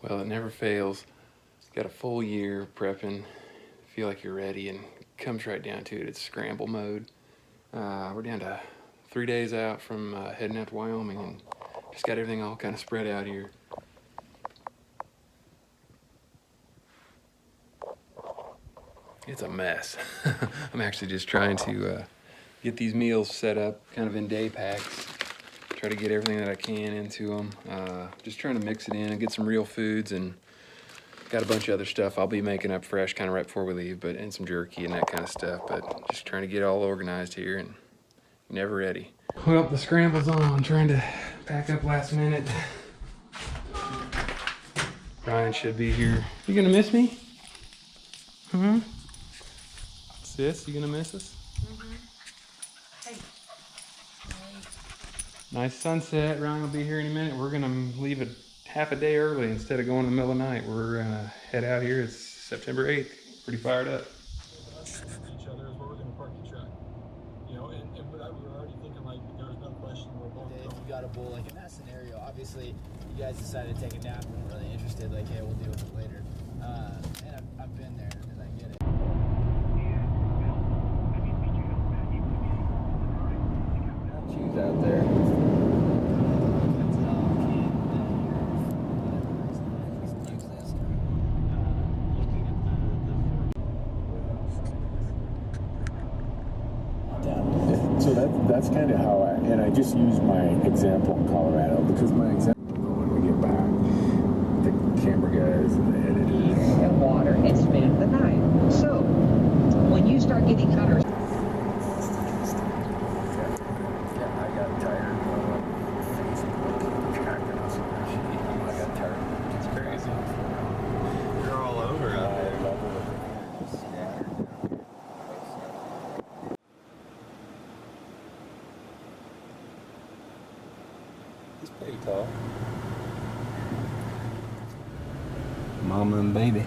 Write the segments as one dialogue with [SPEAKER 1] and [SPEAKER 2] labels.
[SPEAKER 1] Well, it never fails. Got a full year prepping, feel like you're ready, and it comes right down to it. It's scramble mode. We're down to 3 days out from heading out to Wyoming, and just got everything all kind of spread out here. It's a mess. I'm actually just trying to get these meals set up kind of in day packs. Try to get everything that I can into them. Just trying to mix it in and get some real foods, and got a bunch of other stuff I'll be making up fresh kind of right before we leave, and some jerky and that kind of stuff. But just trying to get it all organized here, and never ready. Well, the scramble's on. Trying to pack up last minute. Ryan should be here. You gonna miss me? Sis, you gonna miss us?
[SPEAKER 2] Hey.
[SPEAKER 1] Nice sunset. Ryan will be here in a minute. We're gonna leave it half a day early instead of going in the middle of the night. We're gonna head out here. It's September 8th. Pretty fired up.
[SPEAKER 3] Each other is where we're gonna park the truck. You know, and we were already thinking like there's no question we're both going.
[SPEAKER 4] If you got a bull, like in that scenario, obviously you guys decided to take a nap and weren't really interested. Like, hey, we'll deal with it later. And I've been there and I get it. Choose out there.
[SPEAKER 5] So that's kind of how I just use my example in Colorado, because my example, when we get back, the camera guys and the editors.
[SPEAKER 6] And water and spend the night. So, when you start getting hunters.
[SPEAKER 5] Yeah, I got tired of Facebook tracking us on that shit. I got tired. It's crazy.
[SPEAKER 3] You're all over out there.
[SPEAKER 4] He's pretty tall. Mama and baby.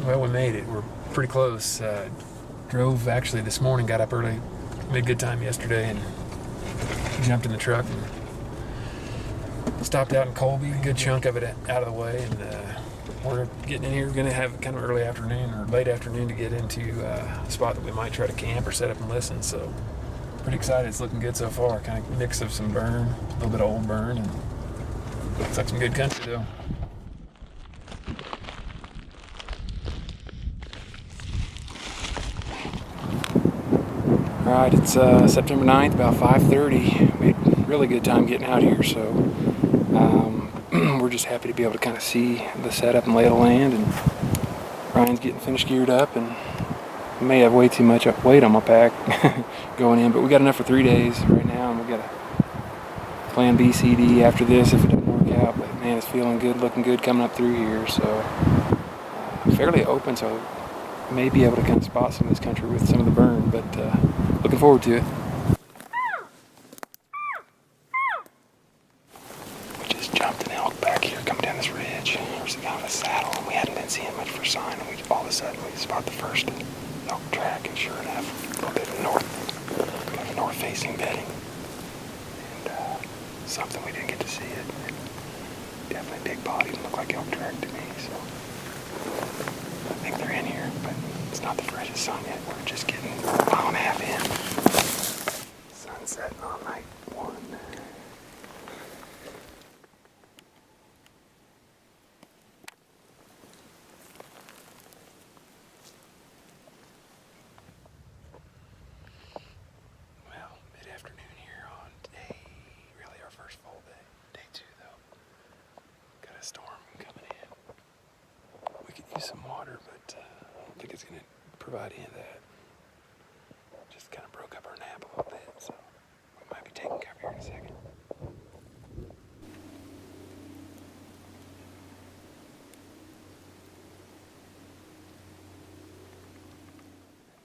[SPEAKER 1] Well, we made it. We're pretty close. Drove actually this morning, got up early, made good time yesterday, and jumped in the truck and stopped out in Colby, a good chunk of it out of the way, and we're getting in here. We're going to have kind of early afternoon or late afternoon to get into a spot that we might try to camp or set up and listen. So pretty excited. It's looking good so far. Kind of mix of some burn, a little bit of old burn, and looks like some good country though. All right, it's September 9th, about 5:30. We had a really good time getting out here, so we're just happy to be able to kind of see the setup and lay of the land, and Ryan's getting finished geared up, and I may have way too much weight on my pack going in, but we got enough for 3 days right now, and we got a plan B, C, D after this if it doesn't work out. But man, it's feeling good, looking good coming up through here, so fairly open, so may be able to kind of spot some of this country with some of the burn, but looking forward to it. We just jumped an elk back here coming down this ridge. There's a guy on a saddle, and we hadn't been seeing much for sign, and all of a sudden we spot the first elk track, and sure enough, a little bit of north-facing bedding, and something we didn't get to see it. Definitely big body, looked like elk track to me, so I think they're in here, but it's not the freshest sun yet. We're just getting a mile and a half in. Sun setting on night one. Well, mid-afternoon here on really our first full day. Day 2 though. Got a storm coming in. We could use some water, but I don't think it's going to provide any of that. Just kind of broke up our nap a little bit, so we might be taking cover here in a second.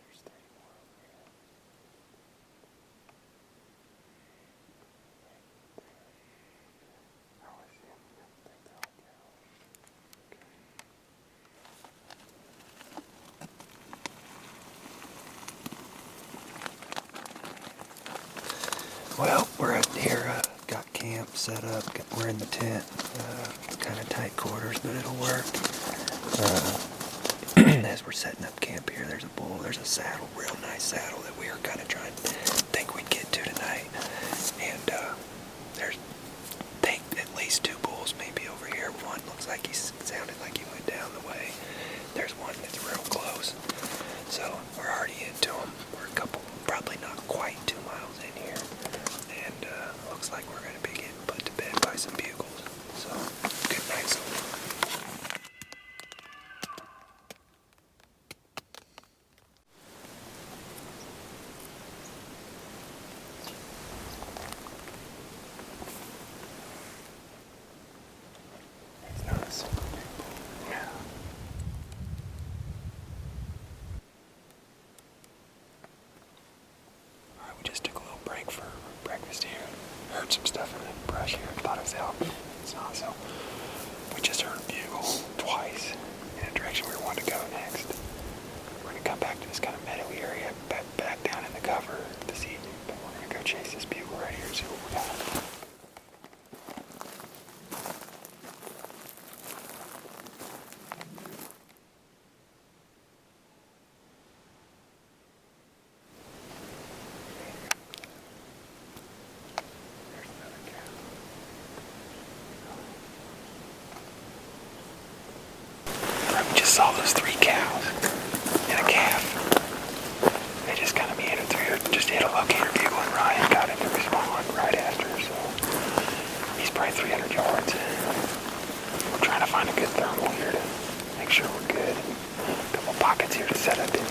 [SPEAKER 1] There's 3 more over here. Oh, I see them. I think they're all cows. Well, we're out here, got
[SPEAKER 7] camp set up. We're in the tent, kind of tight quarters, but it'll work. As we're setting up camp here, there's a bull, there's a saddle, real nice saddle that we are kind of trying to think we'd get to tonight. And there's, think at least 2 bulls maybe over here. One looks like he sounded like he went down the way. There's one that's real close. So we're already into them. We're a couple, probably not quite 2 miles in here. And looks like we're going to be getting put to bed by some bugles. So good night so far. For breakfast here. Heard some stuff in the brush here. Thought it was elk. It's not, so we just heard a bugle twice in the direction we wanted to go next. We're going to come back to this kind of meadowy area back down in the cover this evening, but we're going to go chase this bugle right here and see what we got. Saw those 3 cows and a calf. They just kind of meandered through here, just hit a locator bugle, and Ryan got him to respond right after, so he's probably 300 yards. We're trying to find a good thermal here to make sure we're good. A couple pockets here to set up in.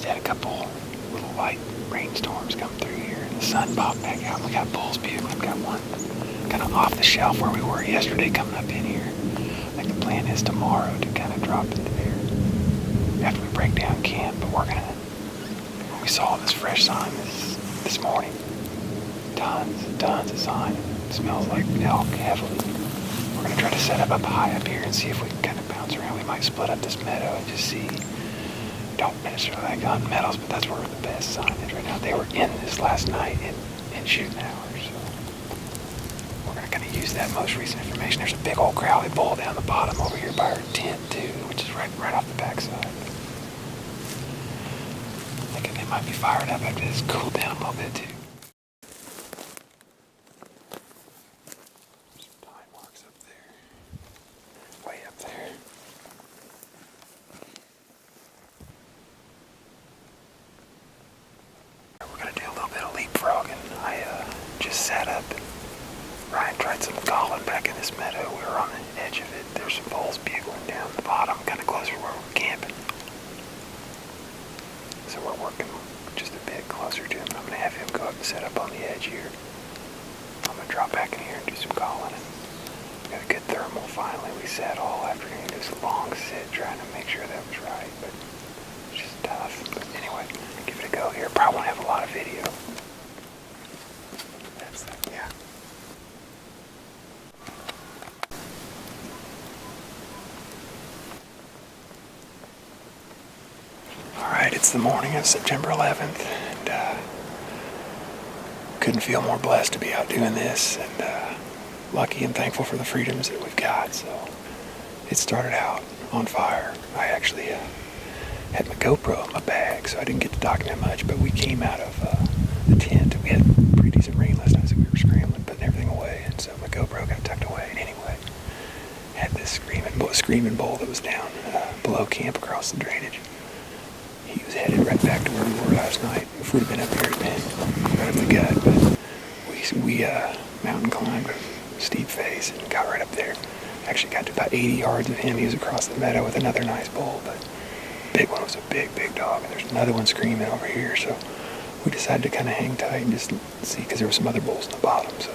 [SPEAKER 7] Had a couple little light rainstorms come through here, and the sun popped back out. We got bull's bugle. We've got one kind of off the shelf where we were yesterday coming up in here. I think the plan is tomorrow to kind of drop into there after we break down camp, but we're gonna, we saw this fresh sign this morning. Tons of sign. It smells like elk heavily. We're gonna try to set up high up here and see if we can kind of bounce around. We might split up this meadow and just see. Don't necessarily like hunting meadows, but that's where the best sign is right now. They were in this last night in shooting hours, so we're going to kind of use that most recent information. There's a big old crowley bull down the bottom over here by our tent too, which is right off the backside. Thinking they might be fired up after this cooled down a little bit too. Some pine marks up there, way up there. Leapfrogging. I just sat up and Ryan tried some calling back in this meadow. We were on the edge of it. There's some bulls bugling down the bottom, kind of closer to where we're camping. So we're working just a bit closer to him. I'm going to have him go up and set up on the edge here. I'm going to drop back in here and do some calling. We got a good thermal finally. We sat all afternoon. It was a long sit trying to make sure that was right, but it's just tough. But anyway, give it a go here. Probably won't have a lot of video. That's that, yeah. Alright, it's the morning of September 11th, and couldn't feel more blessed to be out doing this, and lucky and thankful for the freedoms that we've got. So it started out on fire. I actually had my GoPro in my bag, so I didn't get to document much, but we came out of the tent. We had pretty decent rain last night, so we were scrambling, putting everything away, and so my GoPro got tucked away. And anyway, had this screaming bull that was down below camp across the drainage. He was headed right back to where we were last night. If we'd have been up here, it'd been right up the gut, but we mountain climbed a steep face and got right up there. Actually got to about 80 yards of him. He was across the meadow with another nice bull, but big one was a big dog, and there's another one screaming over here, so we decided to kind of hang tight and just see, because there were some other bulls in the bottom, so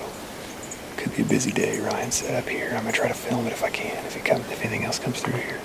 [SPEAKER 7] could be a busy day. Ryan's set up here. I'm going to try to film it if I can, if anything else comes through here.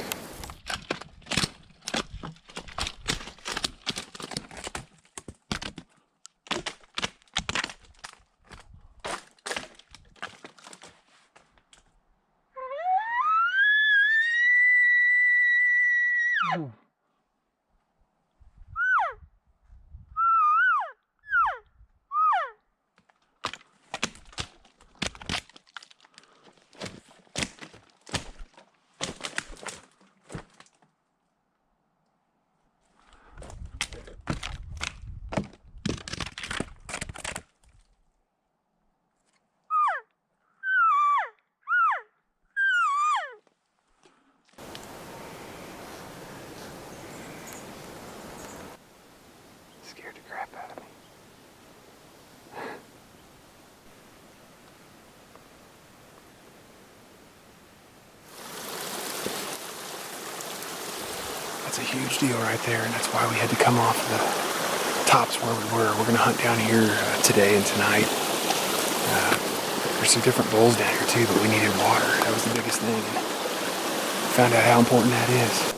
[SPEAKER 7] Scared the crap out of me. That's a huge deal right there, and that's why we had to come off the tops where we were. We're going to hunt down here today and tonight. There's some different bulls down here too, but we needed water. That was the biggest thing. And found out how important that is.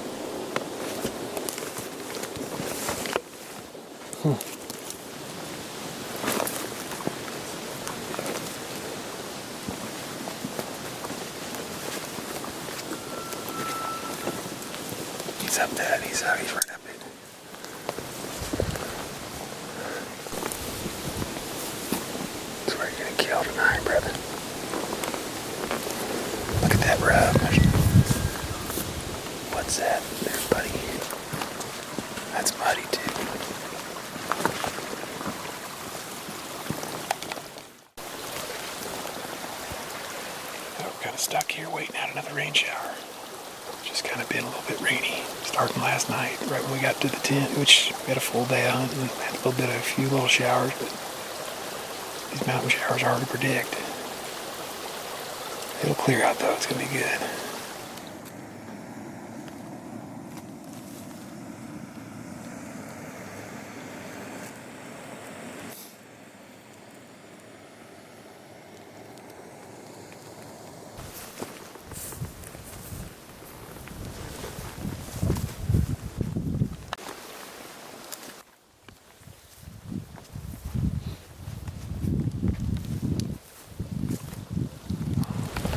[SPEAKER 7] He's up that. He's right up it. That's where you're gonna kill tonight, brother. Look at that rub. What's that there, buddy? That's muddy too. We're kind of stuck here waiting out another rain shower. Just kind of been a little bit rainy starting last night, right when we got to the tent, which we had a full day of hunting, had a few little showers, but these mountain showers are hard to predict. It'll clear out though, it's gonna be good.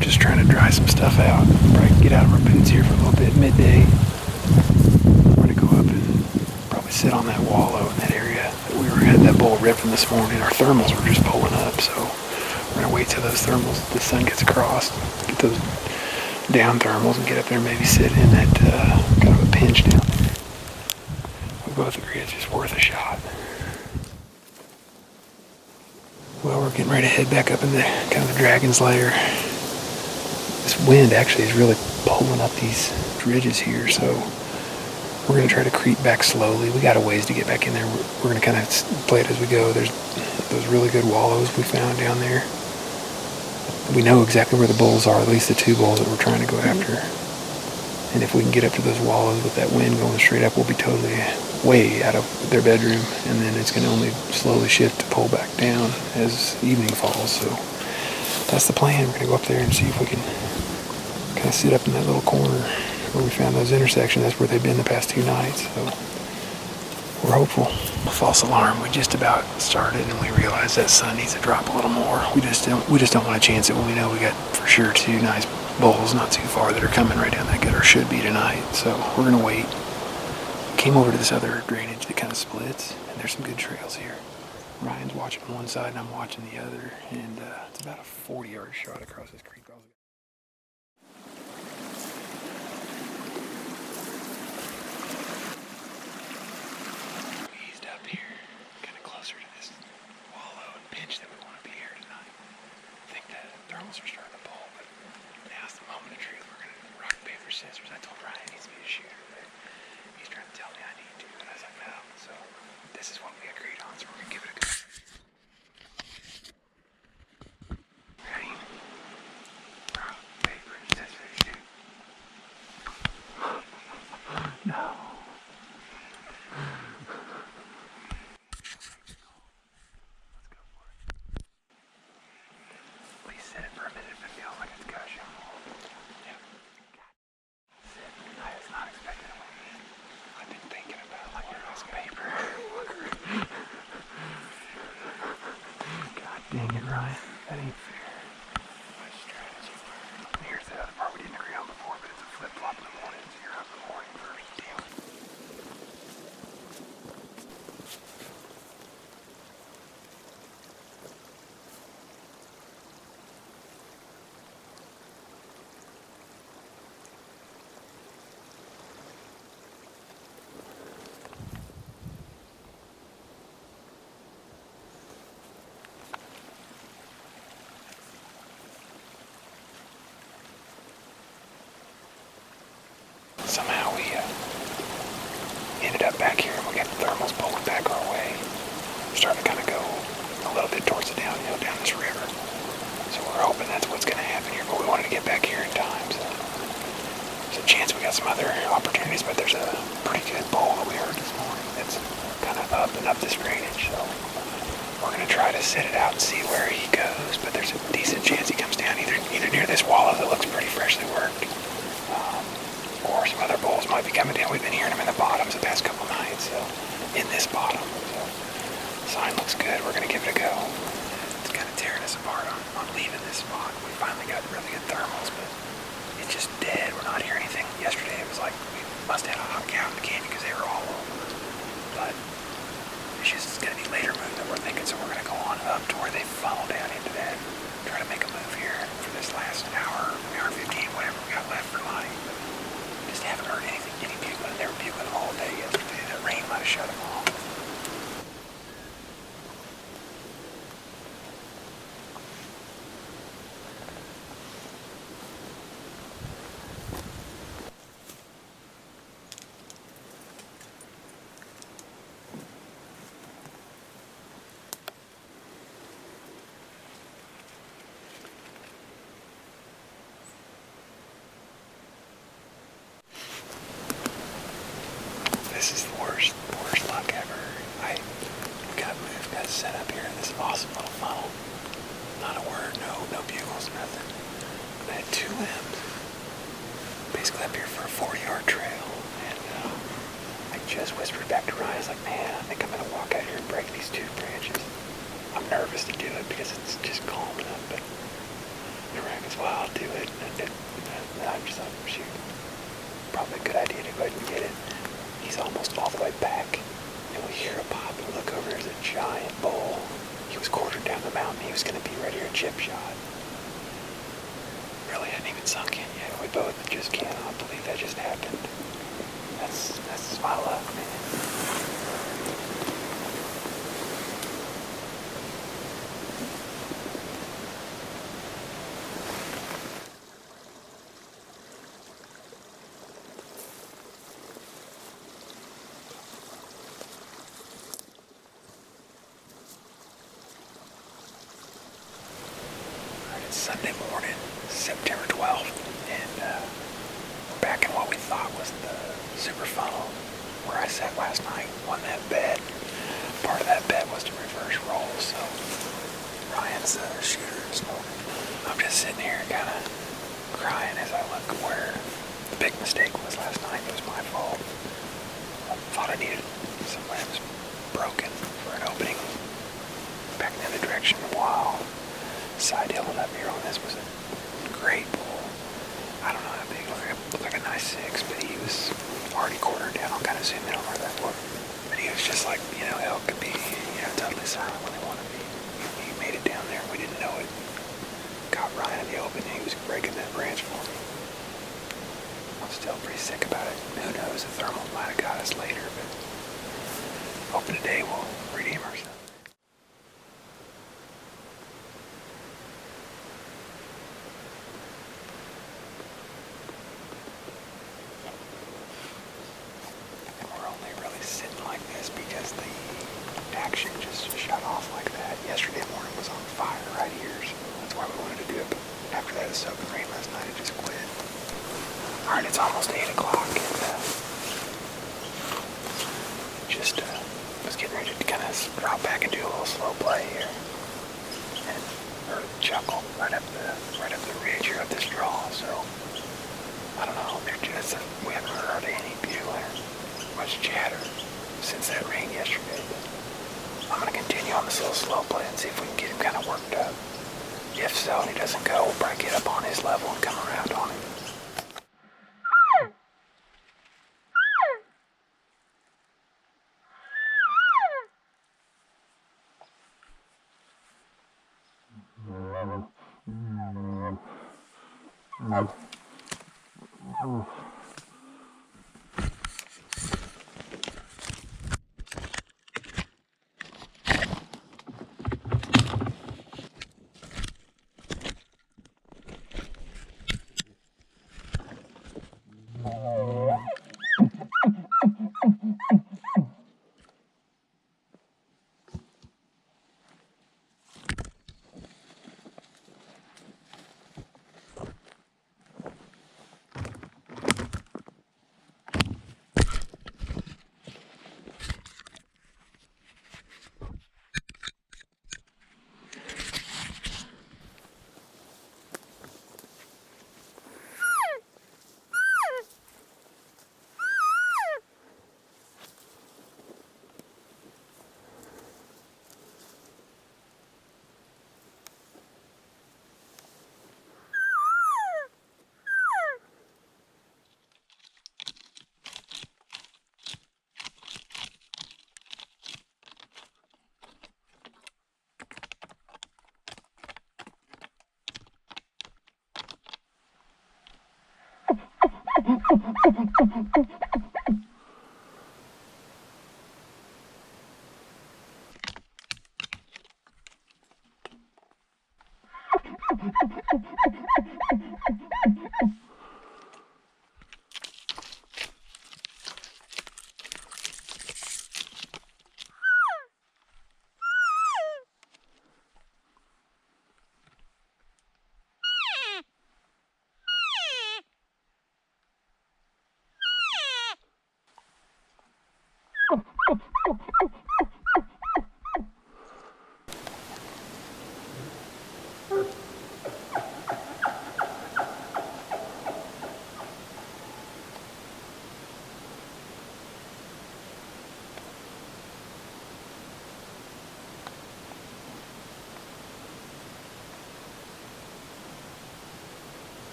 [SPEAKER 7] Just trying to dry some stuff out. Probably get out of our boots here for a little bit midday. We're gonna go up and probably sit on that wallow in that area that we had that bull ripping this morning. Our thermals were just pulling up, so we're gonna wait till those thermals, the sun gets across, get those down thermals and get up there and maybe sit in that kind of a pinch down there. We both agree it's just worth a shot. Well, we're getting ready to head back up in the kind of the dragon's lair. This wind actually is really pulling up these ridges here, so we're going to try to creep back slowly. We got a ways to get back in there. We're going to kind of play it as we go. There's those really good wallows we found down there. We know exactly where the bulls are, at least the two bulls that we're trying to go after. And if we can get up to those wallows with that wind going straight up, we'll be totally way out of their bedroom, and then it's going to only slowly shift to pull back down as evening falls. So that's the plan. We're going to go up there and see if we can kind of sit up in that little corner where we found those intersections. That's where they've been the past 2 nights. So we're hopeful. False alarm. We just about started and we realized that sun needs to drop a little more. We just don't want to chance it when we know we got for sure 2 nice bulls not too far that are coming right down that gut, or should be tonight. So we're going to wait. Came over to this other drainage that kind of splits, and there's some good trails here. Ryan's watching one side and I'm watching the other, and it's about a 40-yard shot across this creek. Eased up here, kind of closer to this wallow and pinch that we want to be here tonight. I think the thermals are starting to pull, but now's the moment of truth. We're going to rock, paper, scissors. I told Ryan he needs to be a shooter, but he's trying to tell me I need to, and I was like, no. So this is what we agreed on, so we're going to give it a go. Ready? Rock, paper, scissors, shoot. No. Please sit it for a minute if it feels like it's gushing. Yeah. Sit. I was not expecting it. I've been thinking about it like it was paper. God dang it, Ryan. That ain't fair. My strategy. Here's the other part we didn't agree on before, but it's a flip-flop in the morning, so you're up in the morning first. Damn. up and up this drainage, so we're going to try to set it out and see where he goes, but there's a decent chance he comes down either near this wallow that looks pretty freshly worked, or some other bulls might be coming down. We've been hearing them in the bottoms the past couple nights, so in this bottom. So sign looks good. We're going to give it a go. It's kind of tearing us apart on leaving this spot. We finally got really good thermals, but it's just dead. We're not hearing anything. Yesterday it was like we must have had a hot cow in the canyon because they were all over. But it's just going to be later movement we're thinking, so we're going to go on up to where they funnel down into that. Try to make a move here for this last hour 15, whatever we got left for light. Just haven't heard anything, any bugling. They were bugling all day yesterday. The rain might have shut them off. This is the worst luck ever. I got moved, got set up here in this awesome little funnel. Not a word, no bugles, nothing. I had 2 limbs, basically up here for a 40-yard trail, and I just whispered back to Ryan, I was like, man, I think I'm gonna walk out here and break these 2 branches. I'm nervous to do it because it's just calm enough, but Ryan goes, well, I'll do it. And I'm just like, shoot, probably a good idea to go ahead and get it. He's almost all the way back, and we hear a pop and look over. There's a giant bull. He was quartered down the mountain. He was going to be right here at chip shot. Really hadn't even sunk in yet. We both just cannot believe that just happened. That's my luck, man. Sunday morning, September 12th, and we're back in what we thought was the super funnel where I sat last night on that bed. Part of that bed was to reverse roll, so Ryan's the shooter this morning. I'm just sitting here kind of crying as I look where the big mistake was last night. It was my fault. I thought I needed some limbs broken for an opening back in the other direction. Wow. Side hilling up here on this was a great bull. I don't know how big, it looked like a nice 6, but he was already quartered down. I'll kind of zoom in on where that was. But he was just like, elk could be, totally silent when they want to be. He made it down there, we didn't know it. Got Ryan in the open, he was breaking that branch for me. I'm still pretty sick about it. Who knows, the thermal might have got us later, but hoping today we'll redeem ourselves. Because the action just shut off like that. Yesterday morning was on fire right here, so that's why we wanted to do it. But after that soaking rain last night, it just quit. Alright, it's almost 8 o'clock, and just was getting ready to kind of drop back and do a little slow play here. And heard a chuckle right up the ridge here, up this draw, so I don't know, we haven't heard any bugling or much chatter since that rain yesterday, but I'm going to continue on this little slow play and see if we can get him kind of worked up. If so, and he doesn't go, we'll probably get up on his level and come around on him.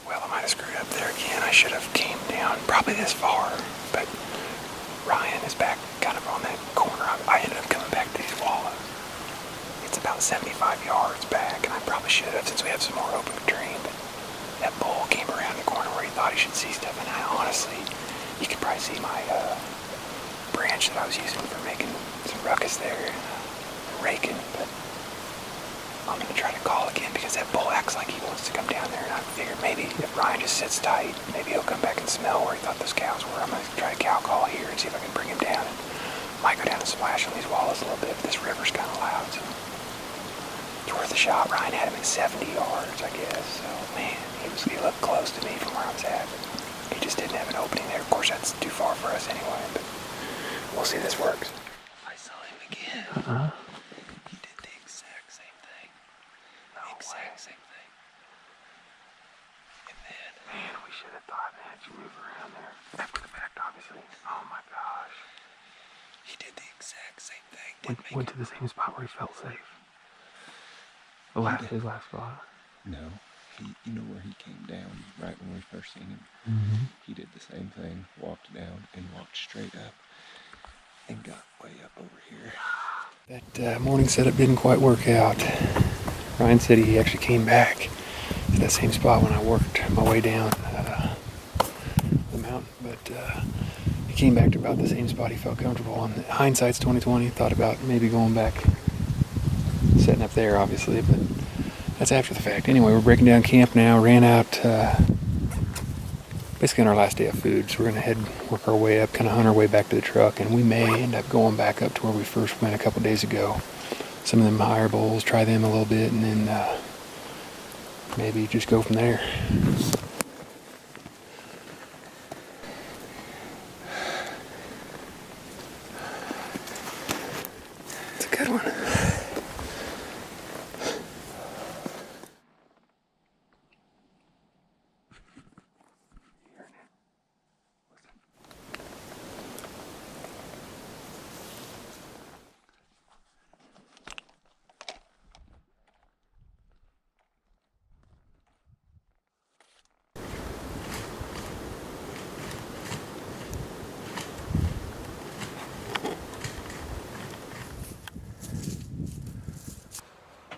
[SPEAKER 7] Well, I might have screwed up there again. I should have came down probably this far, but Ryan is back kind of on that corner. I ended up coming back to these wallows. It's about 75 yards back, and I probably should have since we have some more open terrain, but that bull came around the corner where he thought he should see stuff, and I honestly, you could probably see my branch that I was using for making some ruckus there and raking, but I'm going to try to call again because that bull acts like he wants to come down there, and I figured maybe if Ryan just sits tight, maybe he'll come back and smell where he thought those cows were. I'm going to try to cow call here and see if I can bring him down, and might go down and splash on these wallows a little bit, but this river's kind of loud, so it's worth a shot. Ryan had him at 70 yards, I guess, so man, he looked close to me from where I was at, but he just didn't have an opening there. Of course, that's too far for us anyway, but we'll see if this works. I saw him again. He did the exact same thing. Same thing. And then, man, we should have thought, man, you move around there. After the fact, obviously. Oh my gosh. He did the exact same thing.
[SPEAKER 1] Went to the same spot where he felt safe. His last spot.
[SPEAKER 8] No. You know where he came down right when we first seen him?
[SPEAKER 1] Mm-hmm.
[SPEAKER 8] He did the same thing, walked down and walked straight up and got way up over here.
[SPEAKER 1] That morning setup didn't quite work out. Ryan said he actually came back to that same spot when I worked my way down the mountain, but he came back to about the same spot he felt comfortable on. Hindsight's 2020. Thought about maybe going back, setting up there, obviously, but that's after the fact. Anyway, we're breaking down camp now. Ran out basically on our last day of food, so we're gonna work our way up, kind of hunt our way back to the truck, and we may end up going back up to where we first went a couple days ago. Some of them higher bowls, try them a little bit, and then maybe just go from there. It's a good one.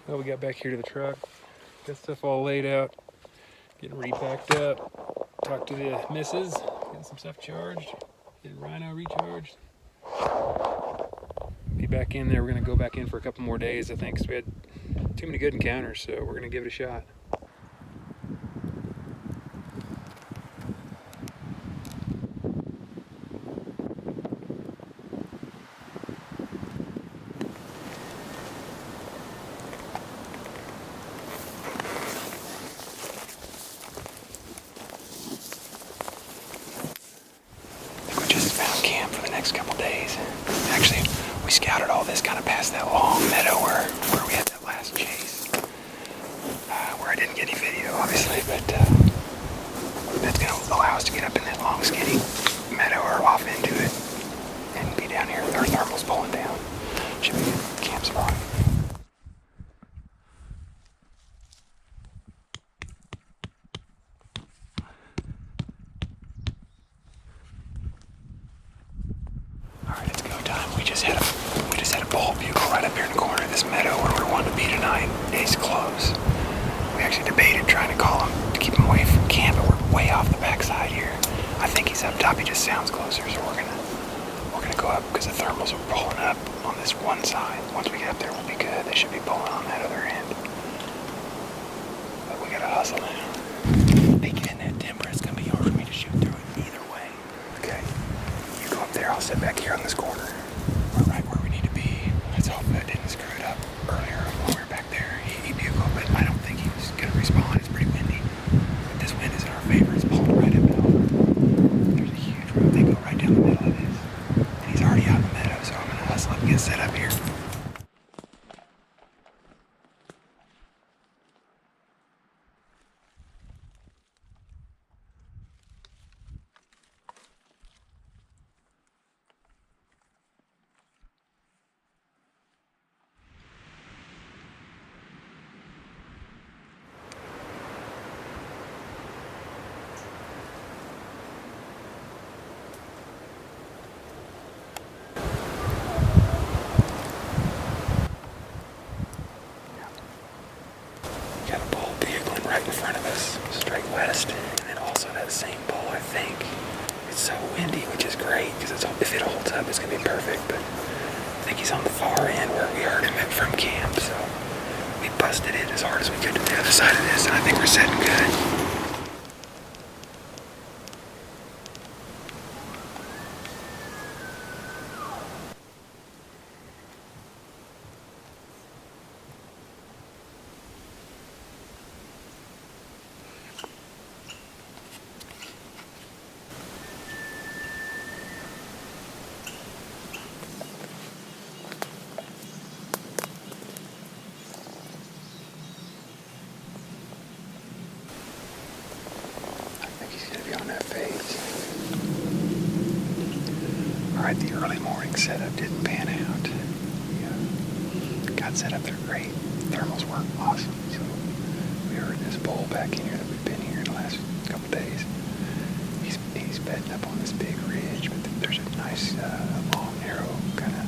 [SPEAKER 1] Well, we got back here to the truck, got stuff all laid out, getting repacked up, talked to the missus, getting some stuff charged, getting Rhino recharged. Be back in there. We're going to go back in for a couple more days, I think, because we had too many good encounters, so we're going to give it a shot.
[SPEAKER 7] scouted all this kind of past that long meadow where we had that last chase, where I didn't get any video, obviously, but that's going to allow us to get up in that long, skinny meadow or off into it and be down here with our thermals pulling down. Should be a good camp spot. Alright, it's go time. We just had a bull bugle right up here in the corner of this meadow where we're wanting to be tonight. He's close. We actually debated trying to call him to keep him away from camp, but we're way off the backside here. I think he's up top. He just sounds closer, so we're gonna go up because the thermals are pulling up on this one side. Once we get up there, we'll be good. They should be pulling on that other end. But we gotta hustle now. They get in that timber. It's gonna be hard for me to shoot through it either way. Okay, you go up there. I'll sit back here on this corner. We're right where we need to be. Let's hope that didn't screw it up earlier when we were back there. He bugled, but I don't think he was gonna respond. It's pretty windy. But this wind is in our favor. It's pulling right up and over. There's a huge road. They go right down the middle of this. And he's already out in the meadow, so I'm gonna hustle up and get set up here. Got a bull bugling right in front of us, straight west, and then also that same bull, I think. It's so windy, which is great, because if it holds up, it's going to be perfect, but I think he's on the far end where we heard him from camp, so we busted it as hard as we could to the other side of this, and I think we're setting good. On that phase. Alright, the early morning setup didn't pan out. We got set up there great. Thermals were awesome. So we heard this bull back in here that we've been here in the last couple days. He's bedding up on this big ridge, but there's a nice long, narrow kind of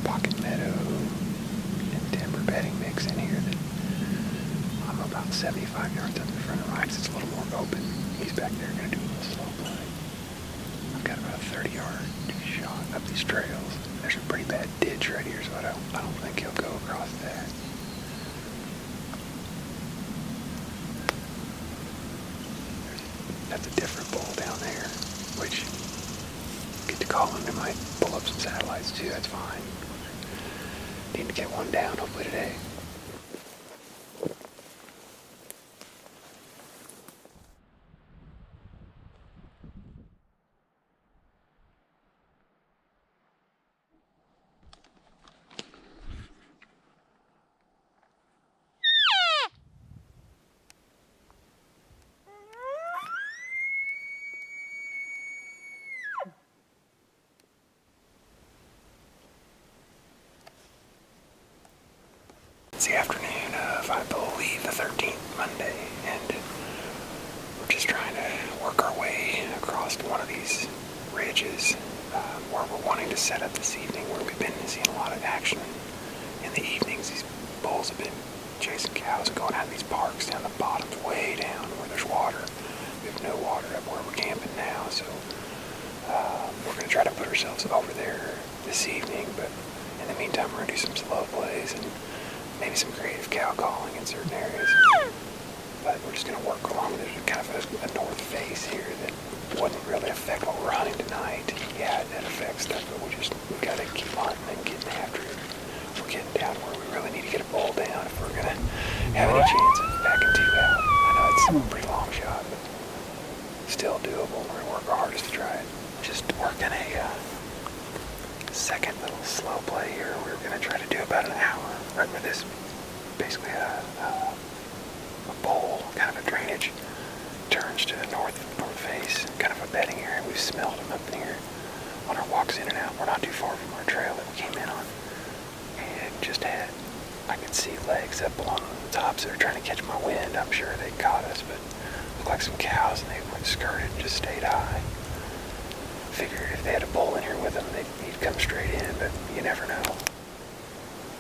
[SPEAKER 7] pocket meadow and timber bedding mix in here that I'm about 75 yards up in front of Mike's. It's a little more open. He's back there going to do a little slow play. I've got about a 30-yard shot up these trails. There's a pretty bad ditch right here, so I don't think he'll go across that. That's a different bull down there, which get to call him. They might pull up some satellites too. That's fine. Need to get one down hopefully today. It's the afternoon of, I believe, the 13th, Monday, and we're just trying to work our way across one of these ridges where we're wanting to set up this evening, where we've been seeing a lot of action in the evenings. These bulls have been chasing cows and going out of these parks down the bottoms, way down where there's water. We have no water up where we're camping now, so we're going to try to put ourselves over there this evening, but in the meantime, we're going to do some slow plays and maybe some creative cow calling in certain areas. But we're just going to work along. There's kind of a north face here that wouldn't really affect what we're hunting tonight. Yeah, that affects stuff, but we've got to keep hunting and getting after it. We're getting down where we really need to get a bull down if we're going to have any chance of backing two out. I know it's a pretty long shot, but still doable. We're going to work our hardest to try it. Just working a second little slow play here. We were going to try to do about an hour. Right with this, basically a bowl, kind of a drainage, turns to the north face, kind of a bedding area. We've smelled them up in here on our walks in and out. We're not too far from our trail that we came in on. And just had, I could see legs up along the tops that are trying to catch my wind. I'm sure they caught us, but looked like some cows, and they went skirted and just stayed high. Figured if they had a bull in here with them, he'd come straight in, but you never know.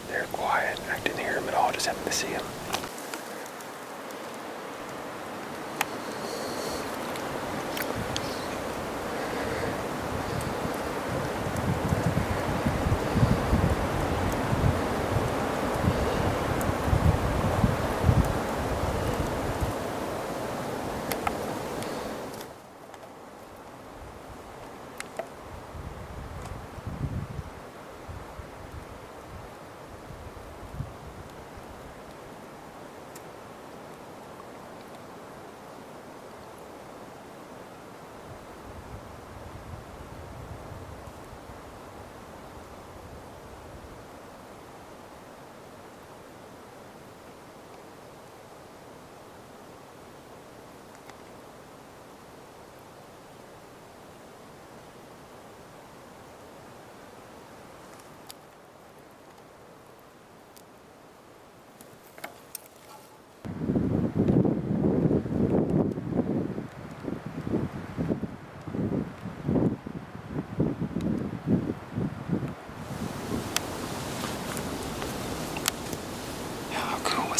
[SPEAKER 7] They're quiet. I didn't hear them at all, just happened to see them.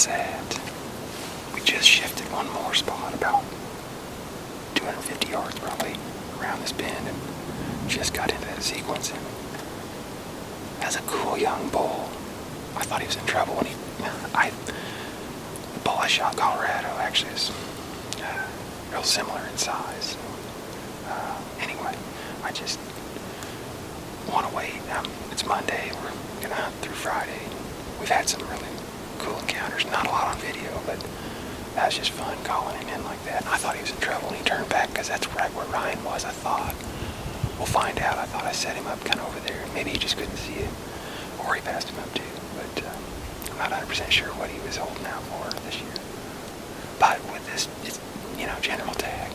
[SPEAKER 7] That we just shifted one more spot about 250 yards probably around this bend and just got into that sequence, and has a cool young bull. I thought he was in trouble when the bull I shot in Colorado actually is real similar in size. Anyway, I just want to wait. It's Monday, we're gonna hunt through Friday. We've had some really cool encounters, not a lot on video, but that was just fun calling him in like that. And I thought he was in trouble, and he turned back because that's right where Ryan was, I thought. We'll find out. I thought I set him up kind of over there. Maybe he just couldn't see it, or he passed him up too, but I'm not 100% sure what he was holding out for this year. But with this, it's, general tag,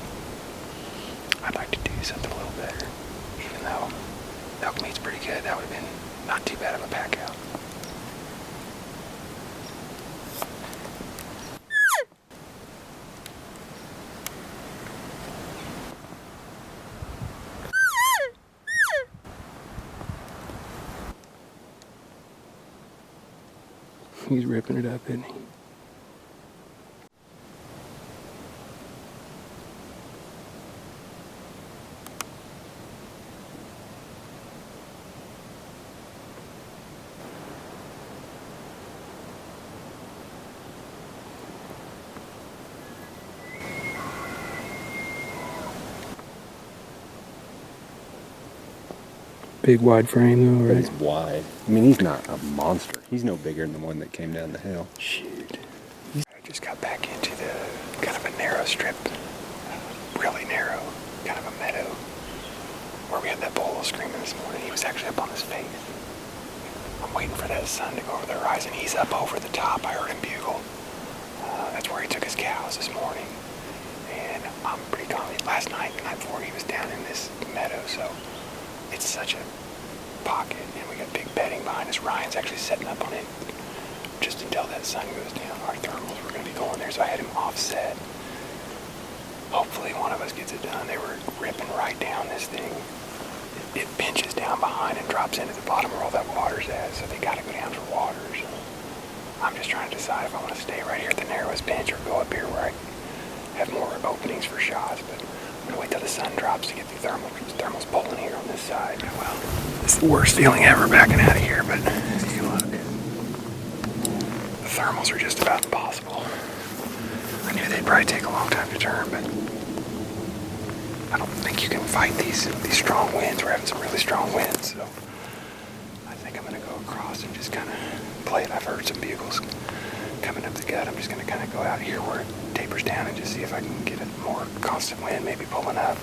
[SPEAKER 7] I'd like to do something a little better. Even though elk meat's pretty good, that would have been not too bad of a pack out. He's ripping it up, isn't he? Big wide frame though, right?
[SPEAKER 8] He's wide. I mean, he's not a monster. He's no bigger than the one that came down the hill.
[SPEAKER 7] Shoot. I just got back into the kind of a narrow strip, really narrow, kind of a meadow, where we had that bull screaming this morning. He was actually up on his face. I'm waiting for that sun to go over the horizon. He's up over the top. I heard him bugle. That's where he took his cows this morning. And I'm pretty confident last night, the night before, he was down in this meadow, so it's such a pocket, and we got big bedding behind us. Ryan's actually setting up on it just until that sun goes down. Our thermals were going to be going there, so I had him offset. Hopefully one of us gets it done. They were ripping right down this thing. It pinches down behind and drops into the bottom where all that water's at, so they got to go down for water. So I'm just trying to decide if I want to stay right here at the narrowest pinch or go up here where I have more openings for shots. But I'm going to wait till the sun drops to get the thermals pulling here on this side. Well, it's the worst feeling ever backing out of here, but if you look, the thermals are just about impossible. I knew they'd probably take a long time to turn, but I don't think you can fight these strong winds. We're having some really strong winds, so I think I'm going to go across and just kind of play it. I've heard some bugles coming up the gut. I'm just going to kind of go out here where it tapers down and just see if I can get a more constant wind, maybe pulling up.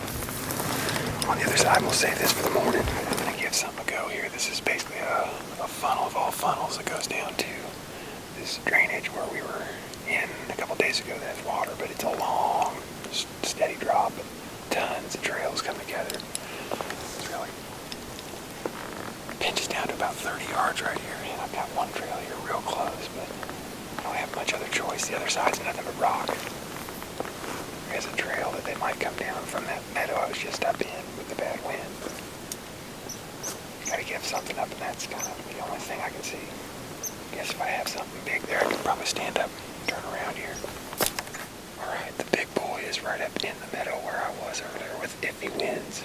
[SPEAKER 7] On the other side, we'll save this for the morning. I'm going to give give something a go here. This is basically a funnel of all funnels that goes down to this drainage where we were in a couple days ago that has water, but it's a long, steady drop. Tons of trails come together. It's really pinches down to about 30 yards right here, and I've got one trail here real close, but I don't have much other choice. The other side's nothing but rock. There's a trail that they might come down from that meadow I was just up in with the bad wind. Gotta give something up, and that's kind of the only thing I can see. Guess if I have something big there, I could probably stand up and turn around here. Alright, the big boy is right up in the meadow where I was earlier with iffy winds.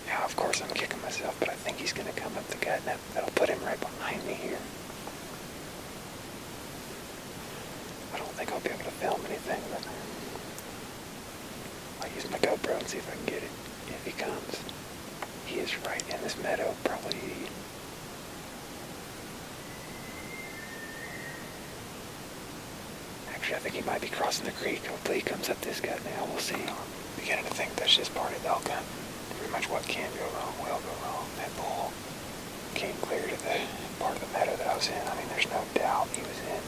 [SPEAKER 7] Now, of course, I'm kicking myself, but I think he's going to come up the gut, and that'll put him right behind me here. I don't think I'll be able to film anything, but I'll use my GoPro and see if I can get it if he comes. He is right in this meadow, probably. Actually, I think he might be crossing the creek. Hopefully he comes up this gut now. We'll see. I'm beginning to think that's just part of elk hunt. Pretty much what can go wrong will go wrong. That bull came clear to the part of the meadow that I was in. I mean, there's no doubt he was in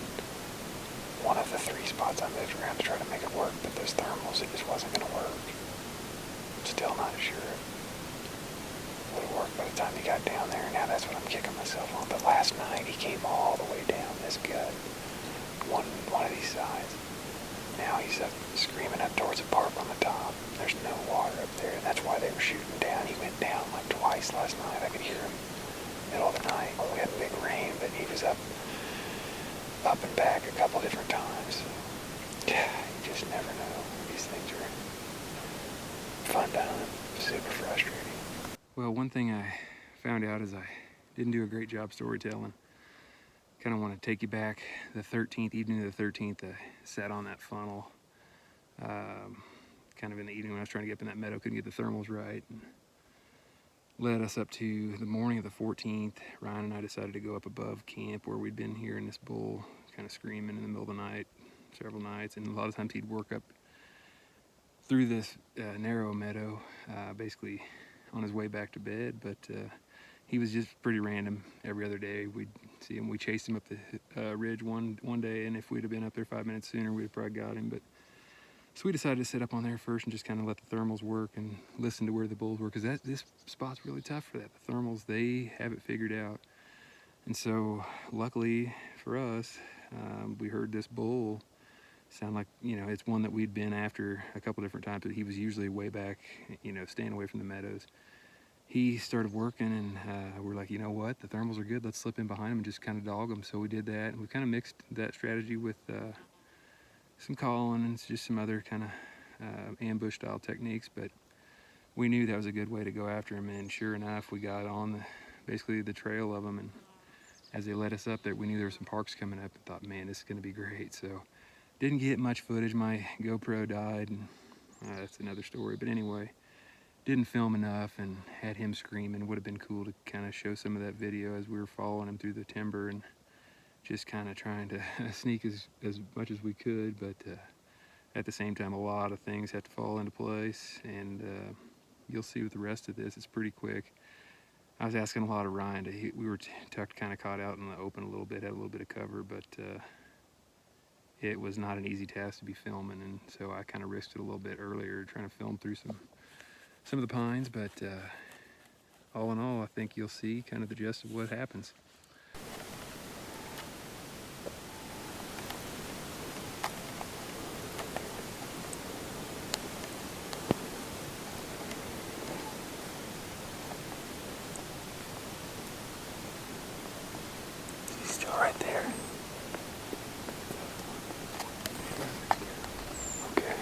[SPEAKER 7] one of the 3 spots I moved around to try to make it work, but those thermals, it just wasn't going to work. I'm still not sure it would have worked by the time he got down there. Now that's what I'm kicking myself on. But last night he came all the way down this gut, one of these sides. Now he's up screaming up towards the park on the top. There's no water up there, and that's why they were shooting down. He went down like twice last night. I could hear him middle of the night. We had big rain, but he was up and back a couple different times. You just never know. These things are fun to hunt, super frustrating.
[SPEAKER 1] Well, one thing I found out is I didn't do a great job storytelling. Kind of want to take you back the 13th, evening of the 13th. I sat on that funnel kind of in the evening when I was trying to get up in that meadow, couldn't get the thermals right. And led us up to the morning of the 14th. Ryan and I decided to go up above camp where we'd been hearing this bull kind of screaming in the middle of the night several nights, and a lot of times he'd work up through this narrow meadow basically on his way back to bed, but he was just pretty random. Every other day we'd see him. We chased him up the ridge one day, and if we'd have been up there 5 minutes sooner, we'd have probably got him. But so we decided to sit up on there first and just kind of let the thermals work and listen to where the bulls were, because this spot's really tough for that. The thermals, they have it figured out. And so luckily for us, we heard this bull sound like, it's one that we'd been after a couple different times, but he was usually way back, staying away from the meadows. He started working, and we're like, you know what, the thermals are good, let's slip in behind him and just kind of dog him. So we did that, and we kind of mixed that strategy with some calling and just some other kind of ambush style techniques, but we knew that was a good way to go after him. And sure enough, we got on basically the trail of them, and as they led us up there, we knew there were some parks coming up, and thought, man, this is going to be great. So didn't get much footage. My GoPro died, and that's another story. But anyway, didn't film enough and had him screaming. Would have been cool to kind of show some of that video as we were following him through the timber and just kind of trying to sneak as much as we could. But at the same time, a lot of things had to fall into place, and you'll see with the rest of this, it's pretty quick. I was asking a lot of Ryan. We were tucked, kind of caught out in the open a little bit, had a little bit of cover, but it was not an easy task to be filming, and so I kind of risked it a little bit earlier, trying to film through some of the pines. But all in all, I think you'll see kind of the gist of what happens.
[SPEAKER 7] He's still right there. Okay.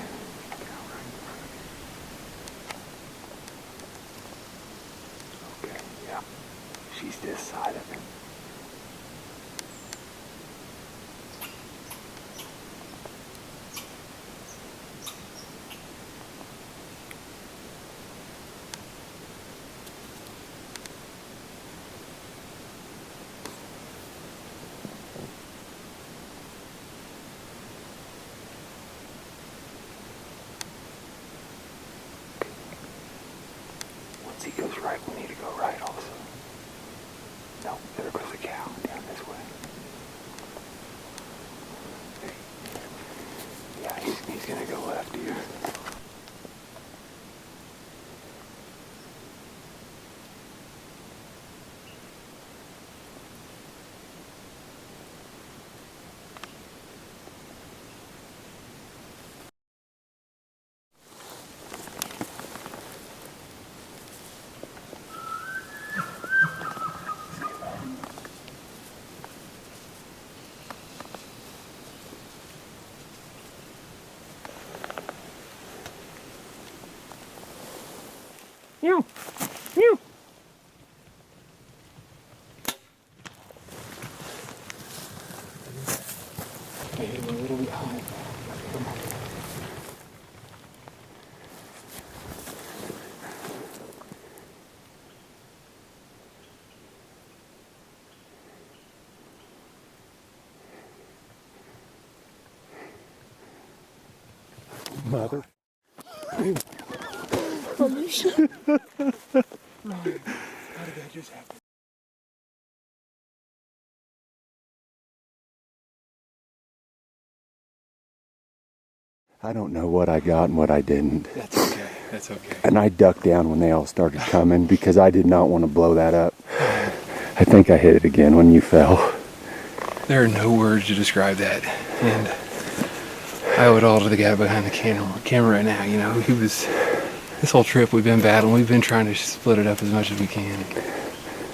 [SPEAKER 7] Okay, yeah. She's this side of him. Once he goes right. We need to go right also. No, there goes the cow down this way. Yeah, he's gonna go left here.
[SPEAKER 1] Meow. Meow. Okay, we're a little bit high. Come on.
[SPEAKER 7] Mother.
[SPEAKER 1] How did that just happen?
[SPEAKER 7] I don't know what I got and what I didn't.
[SPEAKER 1] That's okay. That's okay.
[SPEAKER 7] And I ducked down when they all started coming because I did not want to blow that up. I think I hit it again when you fell.
[SPEAKER 1] There are no words to describe that. And I owe it all to the guy behind the camera right now. You know, this whole trip we've been battling. We've been trying to split it up as much as we can.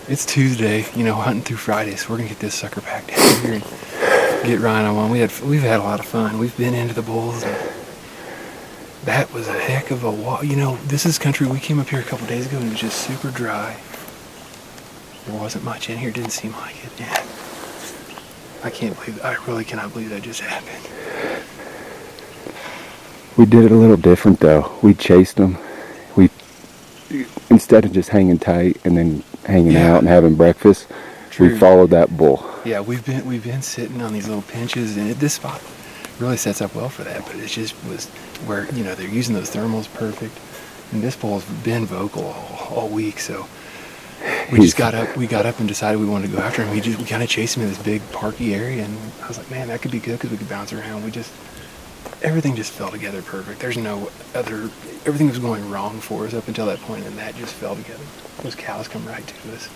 [SPEAKER 1] It's Tuesday, you know, hunting through Friday, so we're gonna get this sucker packed down here and get Ryan on one. We've had a lot of fun. We've been into the bulls. And that was a heck of a walk. You know, this is country. We came up here a couple days ago and it was just super dry. There wasn't much in here. Didn't seem like it. Yeah. I really cannot believe that just happened.
[SPEAKER 7] We did it a little different though. We chased them. Instead of just hanging tight and then hanging out and having breakfast, we followed that bull.
[SPEAKER 1] Yeah, we've been sitting on these little pinches, and this spot really sets up well for that. But it just was where, you know, they're using those thermals perfect, and this bull's been vocal all week. So we got up and decided we wanted to go after him. We kind of chased him in this big parky area, and I was like, man, that could be good because we could bounce around. Everything just fell together perfect. Everything was going wrong for us up until that point, and that just fell together. Those cows come right to us.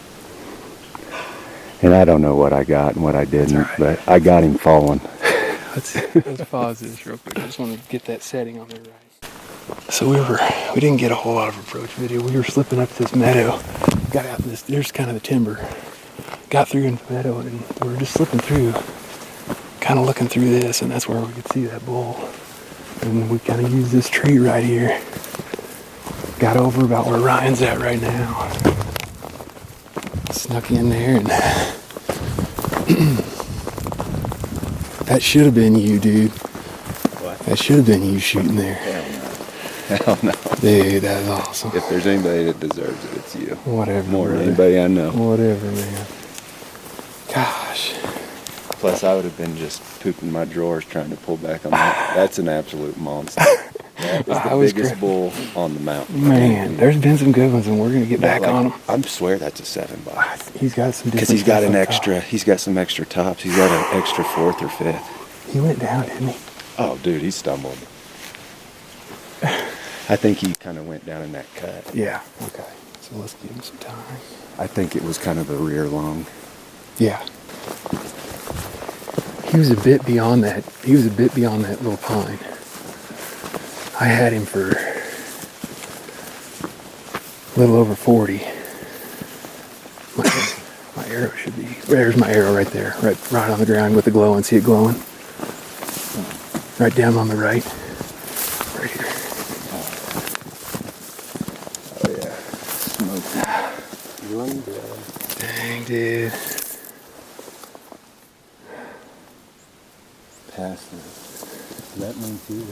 [SPEAKER 7] And I don't know what I got and what I didn't,
[SPEAKER 1] right.
[SPEAKER 7] but I got him falling.
[SPEAKER 1] Let's pause this real quick. I just want to get that setting on there right. So we didn't get a whole lot of approach video. We were slipping up this meadow. Got out in this, there's kind of the timber. Got through in the meadow, and we were just slipping through, kind of looking through this, and that's where we could see that bull. And we kind of used this tree right here. Got over about where Ryan's at right now. Snuck in there, and that should have been you, dude.
[SPEAKER 8] What?
[SPEAKER 1] That should have been you shooting there.
[SPEAKER 8] Hell no.
[SPEAKER 1] Dude, that is awesome.
[SPEAKER 8] If there's anybody that deserves it, it's you.
[SPEAKER 1] Whatever.
[SPEAKER 8] More than
[SPEAKER 1] brother.
[SPEAKER 8] anybody I know.
[SPEAKER 1] Whatever, man. Gosh.
[SPEAKER 8] Plus, I would have been just pooping my drawers trying to pull back on that. That's an absolute monster. That was the biggest bull on the mountain.
[SPEAKER 1] Man, there's been some good ones, and we're gonna get back on them.
[SPEAKER 8] I swear that's a 7x.
[SPEAKER 1] He's got some.
[SPEAKER 8] Because he's got an extra. He's got some extra tops. He's got an extra 4th or 5th.
[SPEAKER 1] He went down, didn't he?
[SPEAKER 8] Oh, dude, he stumbled. I think he kind of went down in that cut.
[SPEAKER 1] Yeah. Okay. So let's give him some time.
[SPEAKER 8] I think it was kind of a rear lung.
[SPEAKER 1] Yeah. He was a bit beyond that. He was a bit beyond that little pine. I had him for a little over 40. My arrow should be. There's my arrow right there, right on the ground with the glow, and see it glowing. Right down on the right. Right here.
[SPEAKER 8] Oh yeah, smoky. Lung blood.
[SPEAKER 1] Dang, dude.
[SPEAKER 8] Past it. That means too.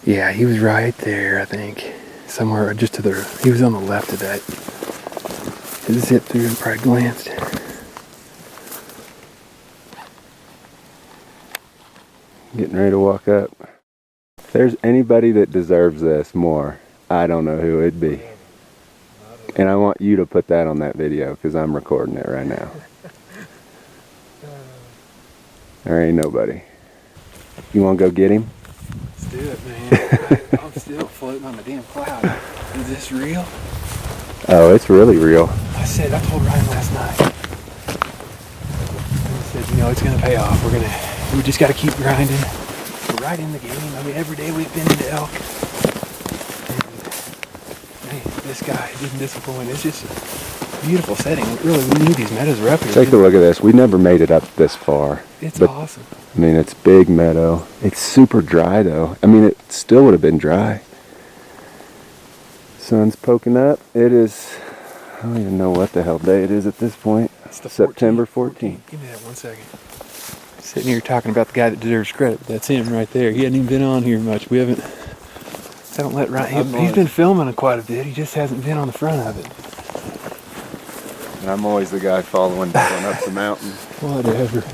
[SPEAKER 1] Yeah, he was right there, I think. Somewhere just to the, he was on the left of that. He zipped through and probably glanced.
[SPEAKER 7] Getting ready to walk up.
[SPEAKER 8] there's anybody that deserves this more, I don't know who it'd be. And I want you to put that on that video because I'm recording it right now. There ain't nobody. You want to go get him?
[SPEAKER 1] Let's do it, man. I'm still floating on the damn cloud. Is this real?
[SPEAKER 8] Oh, it's really real.
[SPEAKER 1] I told Ryan last night. I said, you know, it's going to pay off. We just got to keep grinding. We're right in the game. I mean, every day we've been into elk. And, man, this guy didn't disappoint. It's just a beautiful setting. Really, we knew these meadows were up here.
[SPEAKER 8] Take a look at this. We never made it up this far.
[SPEAKER 1] It's awesome.
[SPEAKER 8] I mean, it's big meadow. It's super dry, though. I mean, it still would have been dry. Sun's poking up. It is, I don't even know what the hell day it is at this point.
[SPEAKER 1] It's the
[SPEAKER 8] September 14th.
[SPEAKER 1] Give me that 1 second. Sitting here talking about the guy that deserves credit, but that's him right there. He hasn't even been on here much. We haven't let Ryan. He's been filming quite a bit. He just hasn't been on the front of it.
[SPEAKER 8] And I'm always the guy following down up the mountain.
[SPEAKER 1] Whatever.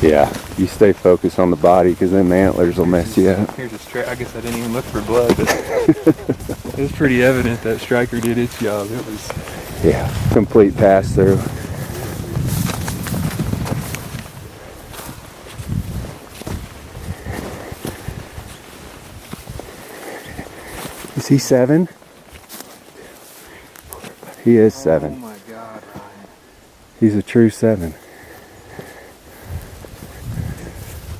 [SPEAKER 8] Yeah, you stay focused on the body because then the antlers will mess you up.
[SPEAKER 1] Here's a strike. I guess I didn't even look for blood, but it was pretty evident that striker did its job. It was.
[SPEAKER 8] Yeah, complete pass through. Is he 7? He is 7.
[SPEAKER 1] Oh my God, Ryan.
[SPEAKER 8] He's a true 7.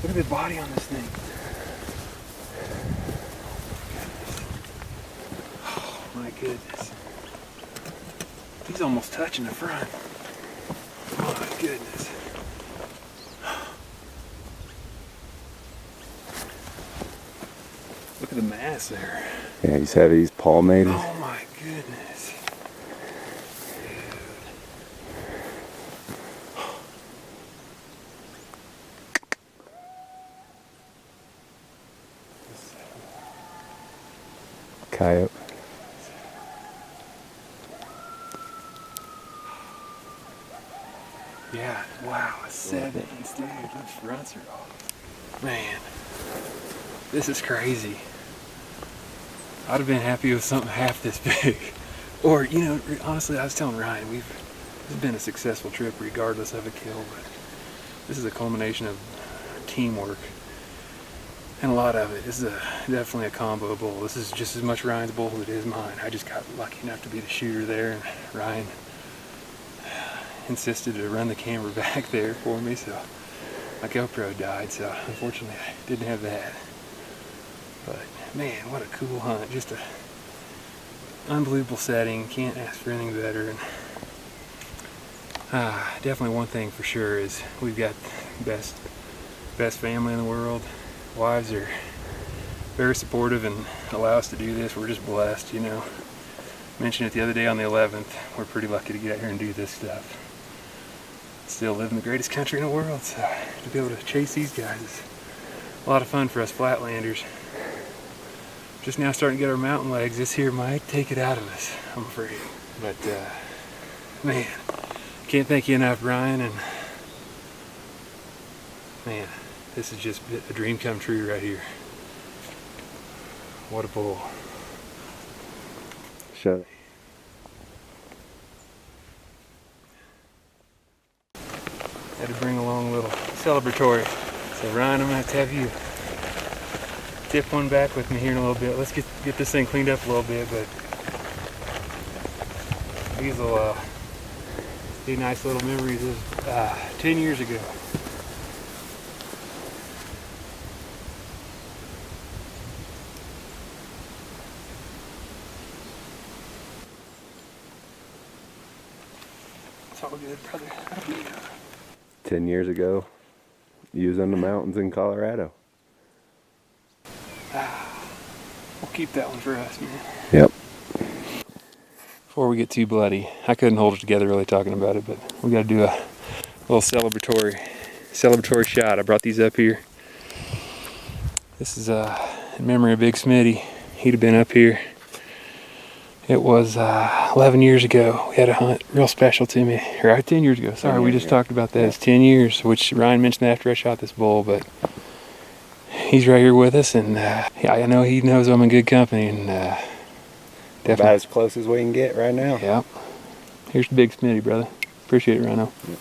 [SPEAKER 1] Look at the body on this thing. Oh my goodness. He's almost touching the front. Oh my goodness. Look at the mass there.
[SPEAKER 8] Yeah, he's heavy. He's palmated.
[SPEAKER 1] Oh my goodness.
[SPEAKER 8] Coyote.
[SPEAKER 1] Yeah, wow, a 7, dude. Those fronts are off. Man, this is crazy. I'd have been happy with something half this big. Or, you know, honestly, I was telling Ryan, this has been a successful trip regardless of a kill, but this is a culmination of teamwork. And a lot of it. This is definitely a combo bull. This is just as much Ryan's bull as it is mine. I just got lucky enough to be the shooter there, and Ryan insisted to run the camera back there for me, so my GoPro died, so unfortunately I didn't have that. But man, what a cool hunt. Just a unbelievable setting. Can't ask for anything better. And definitely one thing for sure is we've got the best family in the world. Wives are very supportive and allow us to do this. We're just blessed, you know. Mentioned it the other day on the 11th. We're pretty lucky to get out here and do this stuff. Still live in the greatest country in the world, so to be able to chase these guys is a lot of fun for us flatlanders. Just now starting to get our mountain legs. This here might take it out of us, I'm afraid. But man, can't thank you enough, Ryan, and man, this is just a dream come true right here. What a bull.
[SPEAKER 8] Shut it.
[SPEAKER 1] Had to bring along a little celebratory. So Ryan, I'm gonna have to have you tip one back with me here in a little bit. Let's get this thing cleaned up a little bit, but these will be nice little memories of 10 years ago. It's all good, brother.
[SPEAKER 8] 10 years ago, you was in the mountains in Colorado.
[SPEAKER 1] We'll keep that one for us, man.
[SPEAKER 8] Yep.
[SPEAKER 1] Before we get too bloody, I couldn't hold it together really talking about it, but we got to do a little celebratory shot. I brought these up here. This is in memory of Big Smitty. He'd have been up here. It was 11 years ago. We had a hunt real special to me. Or 10 years ago. Sorry, we just talked about that. It's 10 years, which Ryan mentioned after I shot this bull, but he's right here with us, and yeah, I know he knows I'm in good company, and definitely
[SPEAKER 8] About as close as we can get right now.
[SPEAKER 1] Yeah. Here's the big Smitty, brother. Appreciate it, Rhino.
[SPEAKER 8] Yep.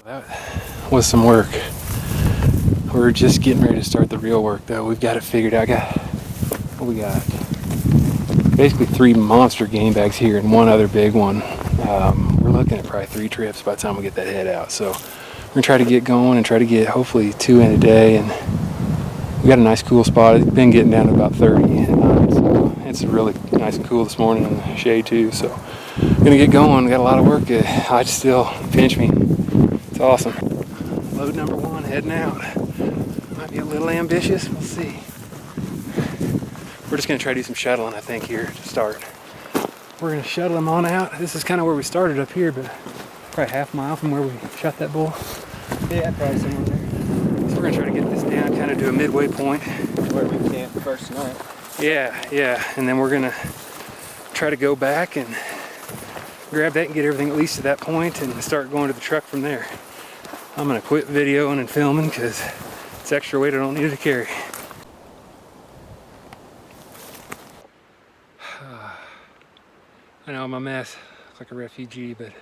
[SPEAKER 1] That was some work. We're just getting ready to start the real work, though. We've got it figured out. What we got? Basically 3 monster game bags here and 1 other big one. We're looking at probably 3 trips by the time we get that head out. So we're gonna try to get going and try to get hopefully 2 in a day. And we got a nice cool spot. It's been getting down to about 30 at night, so it's really nice and cool this morning in the shade too. So gonna get going. We got a lot of work. I just still pinch me. It's awesome. Load number 1 heading out. Might be a little ambitious. We'll see. We're just gonna try to do some shuttling, I think, here to start. We're gonna shuttle them on out. This is kind of where we started up here, but probably half a mile from where we shot that bull.
[SPEAKER 4] Yeah, probably somewhere there.
[SPEAKER 1] So we're gonna try to get this down kind of to a midway point.
[SPEAKER 4] Where we camped first night.
[SPEAKER 1] Yeah. And then we're gonna try to go back and grab that and get everything at least to that point and start going to the truck from there. I'm gonna quit videoing and filming because it's extra weight I don't need to carry. I know I'm a mess, like a refugee, but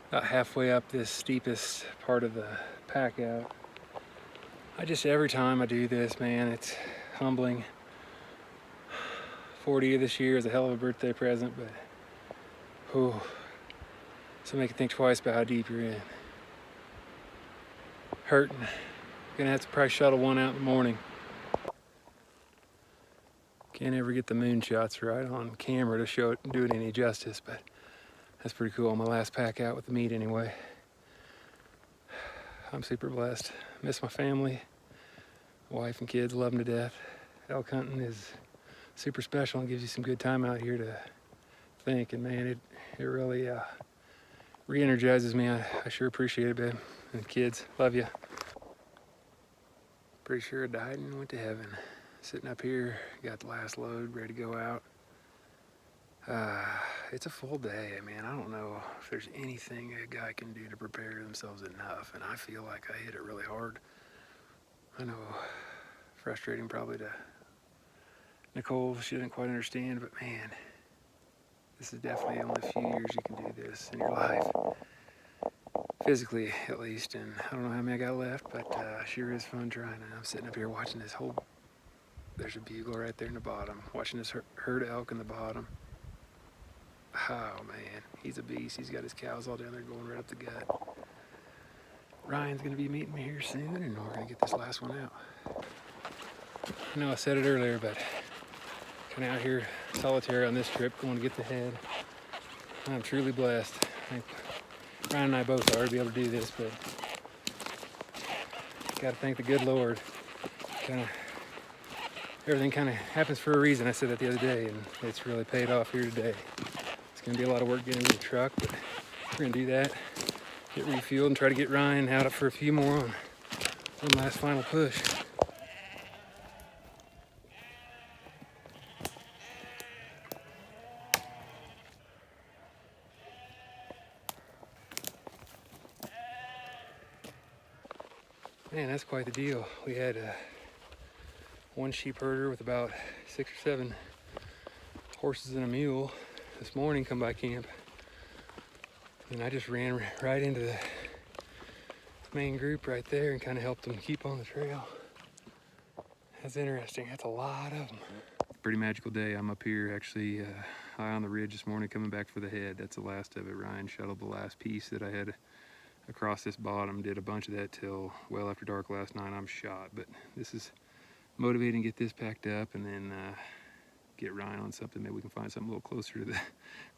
[SPEAKER 1] about halfway up this steepest part of the pack out. Every time I do this, man, it's humbling. 40 this year is a hell of a birthday present, but so make you think twice about how deep you're in. Hurting. Gonna have to probably shuttle 1 out in the morning. Can't ever get the moon shots right on camera to show it and do it any justice, but that's pretty cool. My last pack out with the meat anyway. I'm super blessed. Miss my family, wife and kids, love them to death. Elk hunting is super special and gives you some good time out here to think, and man, it really re-energizes me. I sure appreciate it, babe. And kids, love you. Pretty sure I died and went to heaven. Sitting up here, got the last load, ready to go out. It's a full day, man. I don't know if there's anything a guy can do to prepare themselves enough, and I feel like I hit it really hard. I know, frustrating probably to Nicole. She didn't quite understand, but man, this is definitely only a few years you can do this in your life. Physically, at least, and I don't know how many I got left, but sure is fun trying. And I'm sitting up here watching this whole. There's a bugle right there in the bottom. Watching this herd of elk in the bottom. Oh man, he's a beast. He's got his cows all down there going right up the gut. Ryan's gonna be meeting me here soon, and we're gonna get this last one out. I know I said it earlier, but kind of out here solitary on this trip, going to get the head. I'm truly blessed. I think Ryan and I both are to be able to do this, but gotta thank the good Lord. Everything kind of happens for a reason. I said that the other day, and it's really paid off here today. It's going to be a lot of work getting into the truck, but we're going to do that, get refueled, and try to get Ryan out for a few more on one last final push. Man, that's quite the deal. We had one sheep herder with about 6 or 7 horses and a mule this morning come by camp, and I just ran right into the main group right there and kind of helped them keep on the trail. That's interesting. That's a lot of them. Pretty magical day. I'm up here actually high on the ridge this morning coming back for the head. That's the last of it. Ryan shuttled the last piece that I had across this bottom, did a bunch of that till well after dark last night. I'm shot, but this is motivating. Get this packed up and then get Ryan on something. Maybe we can find something a little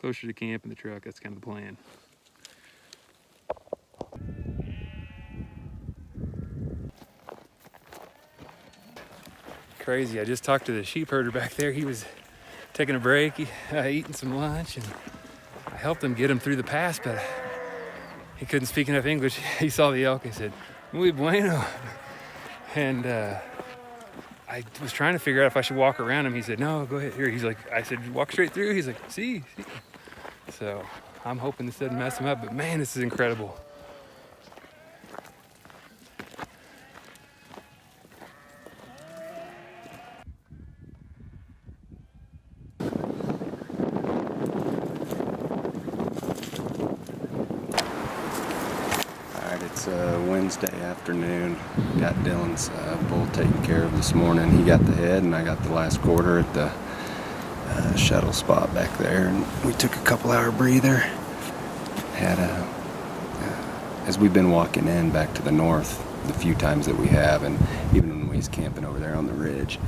[SPEAKER 1] closer to camp in the truck. That's kind of the plan. Crazy. I just talked to the sheep herder back there. He was taking a break, eating some lunch, and I helped him get him through the pass, but he couldn't speak enough English. He saw the elk and said, "Muy bueno." And I was trying to figure out if I should walk around him. He said, "No, go ahead." Here, he's like, I said, "Walk straight through." He's like, see. So I'm hoping this doesn't mess him up, but man, this is incredible.
[SPEAKER 8] It's Wednesday afternoon. Got Dylan's bull taken care of this morning. He got the head and I got the last quarter at the shuttle spot back there. And we took a couple-hour breather. Had as we've been walking in back to the north the few times that we have, and even when we was camping over there on the ridge,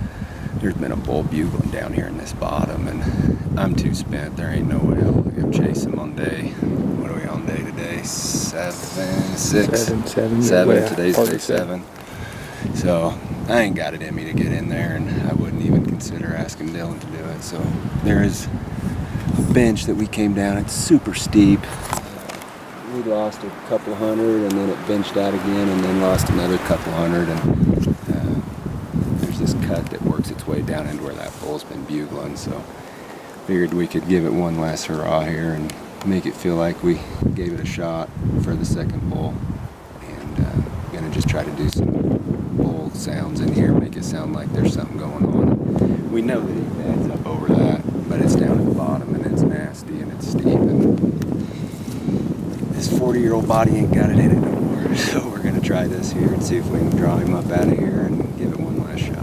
[SPEAKER 8] there's been a bull bugling down here in this bottom, and I'm too spent. There ain't no way I'll go chase him on day. What are we on day today? 7, 6?
[SPEAKER 1] 7.
[SPEAKER 8] 7.
[SPEAKER 1] Yeah,
[SPEAKER 8] Today's
[SPEAKER 1] part
[SPEAKER 8] day
[SPEAKER 1] of
[SPEAKER 8] 7. So I ain't got it in me to get in there, and I wouldn't even consider asking Dylan to do it. So there is a bench that we came down. It's super steep. We lost a couple hundred, and then it benched out again, and then lost another couple hundred, and there's this cut that works its way down into where that bull's been bugling. So figured we could give it one last hurrah here and make it feel like we gave it a shot for the second bull. And gonna just try to do some bull sounds in here, make it sound like there's something going on. We know that he beds up over that, but it's down at the bottom and it's nasty and it's steep, and this 40-year-old body ain't got it in it no more. So we're gonna try this here and see if we can draw him up out of here and give it one last shot.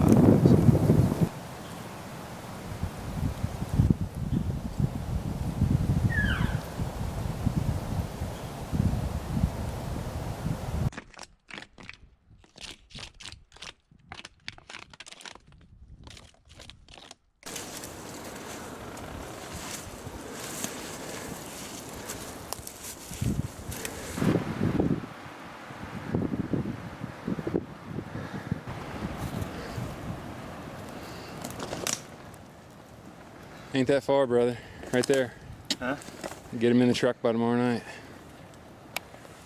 [SPEAKER 1] Ain't that far, brother. Right there.
[SPEAKER 8] Huh?
[SPEAKER 1] Get him in the truck by tomorrow night.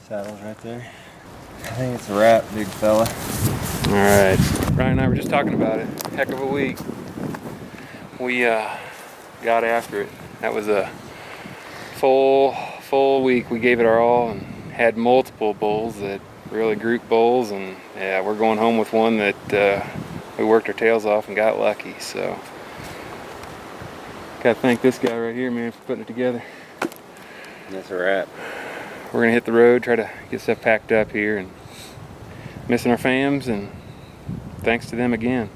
[SPEAKER 8] Saddle's right there. I think it's a wrap, big fella.
[SPEAKER 1] All right. Ryan and I were just talking about it. Heck of a week. We got after it. That was a full week. We gave it our all and had multiple bulls that really group bulls, and yeah, we're going home with one that we worked our tails off and got lucky. So gotta thank this guy right here, man, for putting it together.
[SPEAKER 8] That's a wrap.
[SPEAKER 1] We're gonna hit the road, try to get stuff packed up here, and missing our fams, and thanks to them again.